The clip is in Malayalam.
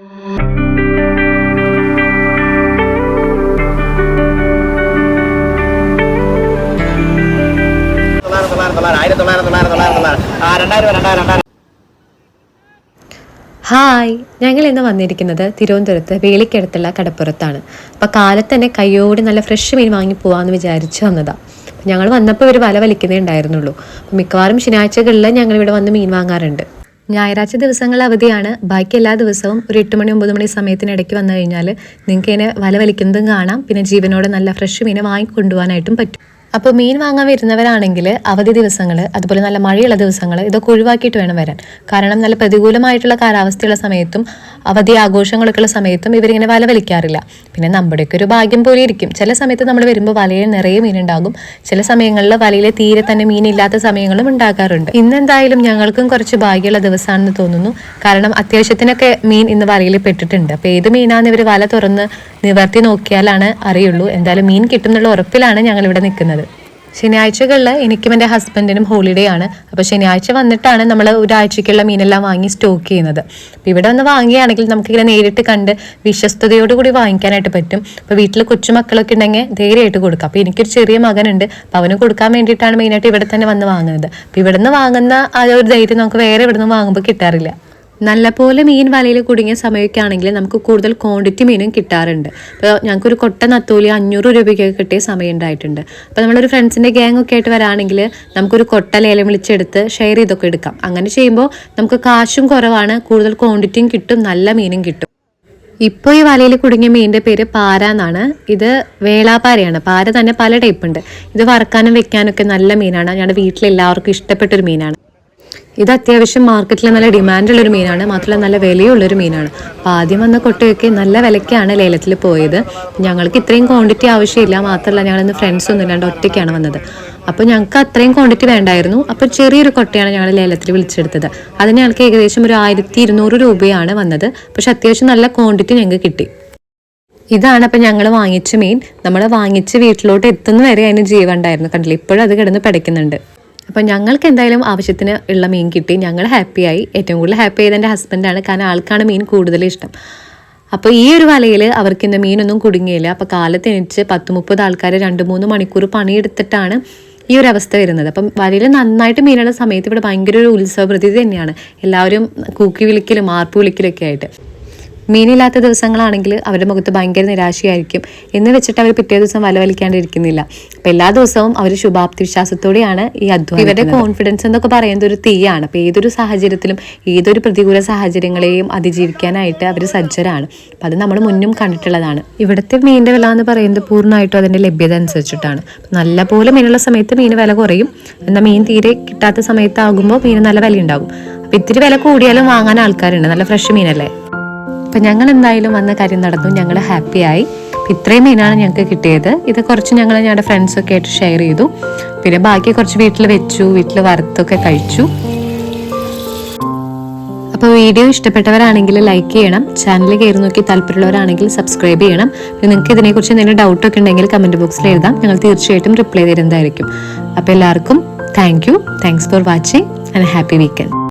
ഹായ്, ഞങ്ങൾ ഇന്ന് വന്നിരിക്കുന്നത് തിരുവനന്തപുരത്ത് വേലിക്കടുത്തുള്ള കടപ്പുറത്താണ്. അപ്പോൾ കാലത്ത് തന്നെ കയ്യോടി നല്ല ഫ്രഷ് മീൻ വാങ്ങി പോകാമെന്ന് വിചാരിച്ച് വന്നതാണ്. ഞങ്ങൾ വന്നപ്പോൾ ഇവർ വല വലിക്കുന്നേ ഉണ്ടായിരുന്നുള്ളൂ. മിക്കവാറും ശനിയാഴ്ചകളിൽ ഞങ്ങളിവിടെ വന്ന് മീൻ വാങ്ങാറുണ്ട്. ഞായറാഴ്ച ദിവസങ്ങൾ അവധിയാണ്. ബാക്കി എല്ലാ ദിവസവും ഒരു 8 മണി 9 മണി സമയത്തിനിടയ്ക്ക് വന്നു കഴിഞ്ഞാൽ നിങ്ങൾക്ക് ഇതിനെ വല വലിക്കുന്നതും കാണാം. പിന്നെ ജീവനോടെ നല്ല ഫ്രഷ് മീനെ വാങ്ങിക്കൊണ്ടുപോകാനായിട്ടും പറ്റും. അപ്പോൾ മീൻ വാങ്ങാൻ വരുന്നവരാണെങ്കിൽ അവധി ദിവസങ്ങൾ, അതുപോലെ നല്ല മഴയുള്ള ദിവസങ്ങൾ ഇതൊക്കെ ഒഴിവാക്കിയിട്ട് വേണം വരാൻ. കാരണം നല്ല പ്രതികൂലമായിട്ടുള്ള കാലാവസ്ഥയുള്ള സമയത്തും അവധി ആഘോഷങ്ങളൊക്കെ ഉള്ള സമയത്തും ഇവരിങ്ങനെ വല വലിക്കാറില്ല. പിന്നെ നമ്മുടെയൊക്കെ ഒരു ഭാഗ്യം പോലെ ഇരിക്കും. ചില സമയത്ത് നമ്മൾ വരുമ്പോൾ വലയിൽ നിറയെ മീനുണ്ടാകും. ചില സമയങ്ങളിൽ വലയിൽ തീരെ തന്നെ മീനില്ലാത്ത സമയങ്ങളും ഉണ്ടാകാറുണ്ട്. ഇന്നെന്തായാലും ഞങ്ങൾക്കും കുറച്ച് ഭാഗ്യമുള്ള ദിവസമാണെന്ന് തോന്നുന്നു. കാരണം അത്യാവശ്യത്തിനൊക്കെ മീൻ ഇന്ന് വലയിൽ പെട്ടിട്ടുണ്ട്. അപ്പോൾ ഏത് മീനാണെന്ന് ഇവർ വല തുറന്ന് നിവർത്തി നോക്കിയാലാണ് അറിയുള്ളൂ. എന്തായാലും മീൻ കിട്ടും എന്നുള്ള ഉറപ്പിലാണ് ഞങ്ങൾ ഇവിടെ നിൽക്കുന്നത്. ശനിയാഴ്ചകളിൽ എനിക്കും എൻ്റെ ഹസ്ബൻഡിനും ഹോളിഡേ ആണ്. അപ്പോൾ ശനിയാഴ്ച വന്നിട്ടാണ് നമ്മൾ ഒരാഴ്ചയ്ക്കുള്ള മീനെല്ലാം വാങ്ങി സ്റ്റോക്ക് ചെയ്യുന്നത്. അപ്പോൾ ഇവിടെ വന്ന് വാങ്ങിയാണെങ്കിൽ നമുക്കിങ്ങനെ നേരിട്ട് കണ്ട് വിശ്വസ്തയോടുകൂടി വാങ്ങിക്കാനായിട്ട് പറ്റും. അപ്പോൾ വീട്ടിൽ കൊച്ചുമക്കളൊക്കെ ഉണ്ടെങ്കിൽ ധൈര്യമായിട്ട് കൊടുക്കാം. അപ്പോൾ എനിക്കൊരു ചെറിയ മകനുണ്ട്. അപ്പോൾ അവന് കൊടുക്കാൻ വേണ്ടിയിട്ടാണ് മെയിനായിട്ട് ഇവിടെ തന്നെ വന്ന് വാങ്ങുന്നത്. അപ്പോൾ ഇവിടെ നിന്ന് വാങ്ങുന്ന ആ ഒരു ധൈര്യം നമുക്ക് വേറെ ഇവിടെ നിന്ന് വാങ്ങുമ്പോൾ കിട്ടാറില്ല. നല്ലപോലെ മീൻ വലയിൽ കുടുങ്ങിയ സമയമൊക്കെ ആണെങ്കിൽ നമുക്ക് കൂടുതൽ ക്വാണ്ടിറ്റി മീനും കിട്ടാറുണ്ട്. അപ്പോൾ ഞങ്ങൾക്കൊരു കൊട്ട നത്തോലി 500 രൂപയ്ക്കൊക്കെ കിട്ടിയ സമയം ഉണ്ടായിട്ടുണ്ട്. അപ്പോൾ നമ്മളൊരു ഫ്രണ്ട്സിൻ്റെ ഗ്യാങ് ഒക്കെ ആയിട്ട് വരാണെങ്കിൽ നമുക്കൊരു കൊട്ട ലേലം വിളിച്ചെടുത്ത് ഷെയർ ചെയ്തൊക്കെ എടുക്കാം. അങ്ങനെ ചെയ്യുമ്പോൾ നമുക്ക് കാശും കുറവാണ്, കൂടുതൽ ക്വാണ്ടിറ്റിയും കിട്ടും, നല്ല മീനും കിട്ടും. ഇപ്പോൾ ഈ വലയിൽ കുടുങ്ങിയ മീനിൻ്റെ പേര് പാര എന്നാണ്. ഇത് വേളാപ്പാരയാണ്. പാര തന്നെ പല ടൈപ്പ് ഉണ്ട്. ഇത് വറക്കാനും വെക്കാനൊക്കെ നല്ല മീനാണ്. ഞങ്ങളുടെ വീട്ടിലെല്ലാവർക്കും ഇഷ്ടപ്പെട്ടൊരു മീനാണ്. ഇത് അത്യാവശ്യം മാർക്കറ്റിൽ നല്ല ഡിമാൻഡുള്ളൊരു മീനാണ്. മാത്രമല്ല നല്ല വിലയുള്ളൊരു മീനാണ്. അപ്പോൾ ആദ്യം വന്ന കൊട്ടയൊക്കെ നല്ല വിലയ്ക്കാണ് ലേലത്തിൽ പോയത്. ഞങ്ങൾക്ക് ഇത്രയും ക്വാണ്ടിറ്റി ആവശ്യമില്ല. മാത്രമല്ല ഞങ്ങളിന്ന് ഫ്രണ്ട്സൊന്നും ഇല്ലാണ്ട് ഒറ്റയ്ക്കാണ് വന്നത്. അപ്പോൾ ഞങ്ങൾക്ക് അത്രയും ക്വാണ്ടിറ്റി വേണ്ടായിരുന്നു. അപ്പോൾ ചെറിയൊരു കൊട്ടയാണ് ഞങ്ങൾ ലേലത്തിൽ വിളിച്ചെടുത്തത്. അതിന് ഞങ്ങൾക്ക് ഏകദേശം ഒരു 1200 രൂപയാണ് വന്നത്. പക്ഷെ അത്യാവശ്യം നല്ല ക്വാണ്ടിറ്റി ഞങ്ങൾക്ക് കിട്ടി. ഇതാണ് അപ്പം ഞങ്ങൾ വാങ്ങിച്ച മീൻ. നമ്മൾ വാങ്ങിച്ച് വീട്ടിലോട്ട് എത്തുന്ന വരെ അതിന് ജീവൻ ഉണ്ടായിരുന്നു. കണ്ടില്ല, ഇപ്പോഴും അത് കിടന്ന് പിടയ്ക്കുന്നുണ്ട്. അപ്പം ഞങ്ങൾക്ക് എന്തായാലും ആവശ്യത്തിന് ഉള്ള മീൻ കിട്ടി. ഞങ്ങൾ ഹാപ്പിയായി. ഏറ്റവും കൂടുതൽ ഹാപ്പി ചെയ്ത് എൻ്റെ ഹസ്ബൻഡാണ്. കാരണം ആൾക്കാണ് മീൻ കൂടുതൽ ഇഷ്ടം. അപ്പോൾ ഈ ഒരു വലയിൽ അവർക്ക് ഇന്ന് മീനൊന്നും കുടുങ്ങിയില്ല. അപ്പോൾ കാലത്ത് എണീച്ച് 10-30 ആൾക്കാർ 2-3 മണിക്കൂർ പണിയെടുത്തിട്ടാണ് ഈ ഒരു അവസ്ഥ വരുന്നത്. അപ്പം വലയിൽ നന്നായിട്ട് മീനുള്ള സമയത്ത് ഇവിടെ ഭയങ്കര ഒരു ഉത്സവ പ്രതീതി തന്നെയാണ്. എല്ലാവരും കൂക്കി വിളിക്കലും ആർപ്പ് വിളിക്കലൊക്കെ ആയിട്ട്. മീനില്ലാത്ത ദിവസങ്ങളാണെങ്കിൽ അവരുടെ മുഖത്ത് ഭയങ്കര നിരാശയായിരിക്കും. എന്ന് വെച്ചിട്ട് അവർ പിറ്റേ ദിവസം വല വലിക്കാണ്ടിരിക്കുന്നില്ല. അപ്പം എല്ലാ ദിവസവും അവർ ശുഭാപ്തി വിശ്വാസത്തോടെയാണ് ഈ അധ്വാനം. ഇവരുടെ കോൺഫിഡൻസ് എന്നൊക്കെ പറയുന്നത് ഒരു തീയാണ്. അപ്പം ഏതൊരു സാഹചര്യത്തിലും ഏതൊരു പ്രതികൂല സാഹചര്യങ്ങളെയും അതിജീവിക്കാനായിട്ട് അവർ സജ്ജരാണ്. അപ്പം അത് നമ്മൾ മുന്നും കണ്ടിട്ടുള്ളതാണ്. ഇവിടുത്തെ മീനിൻ്റെ വില എന്ന് പറയുന്നത് പൂർണ്ണമായിട്ടും അതിൻ്റെ ലഭ്യത അനുസരിച്ചിട്ടാണ്. നല്ല പോലെ മീനുള്ള സമയത്ത് മീൻ വില കുറയും. എന്നാൽ മീൻ തീരെ കിട്ടാത്ത സമയത്താകുമ്പോൾ മീൻ നല്ല വില ഉണ്ടാകും. അപ്പം ഇത്തിരി വില കൂടിയാലും വാങ്ങാൻ ആൾക്കാരുണ്ട്. നല്ല ഫ്രഷ് മീനല്ലേ. അപ്പം ഞങ്ങൾ എന്തായാലും വന്ന കാര്യം നടന്നു. ഞങ്ങൾ ഹാപ്പിയായി. ഇത്രയും മീനാണ് ഞങ്ങൾക്ക് കിട്ടിയത്. ഇത് കുറച്ച് ഞങ്ങൾ ഞങ്ങളുടെ ഫ്രണ്ട്സൊക്കെ ആയിട്ട് ഷെയർ ചെയ്തു. പിന്നെ ബാക്കി കുറച്ച് വീട്ടിൽ വെച്ചു, വീട്ടിൽ വറുത്തൊക്കെ കഴിച്ചു. അപ്പോൾ വീഡിയോ ഇഷ്ടപ്പെട്ടവരാണെങ്കിൽ ലൈക്ക് ചെയ്യണം. ചാനൽ കയറി നോക്കി താല്പര്യമുള്ളവരാണെങ്കിൽ സബ്സ്ക്രൈബ് ചെയ്യണം. പിന്നെ നിങ്ങൾക്ക് ഇതിനെക്കുറിച്ച് എന്തെങ്കിലും ഡൗട്ടൊക്കെ ഉണ്ടെങ്കിൽ കമൻറ്റ് ബോക്സിൽ എഴുതാം. ഞങ്ങൾ തീർച്ചയായിട്ടും റിപ്ലൈ തരുന്നതായിരിക്കും. അപ്പോൾ എല്ലാവർക്കും thanks for watching and happy weekend.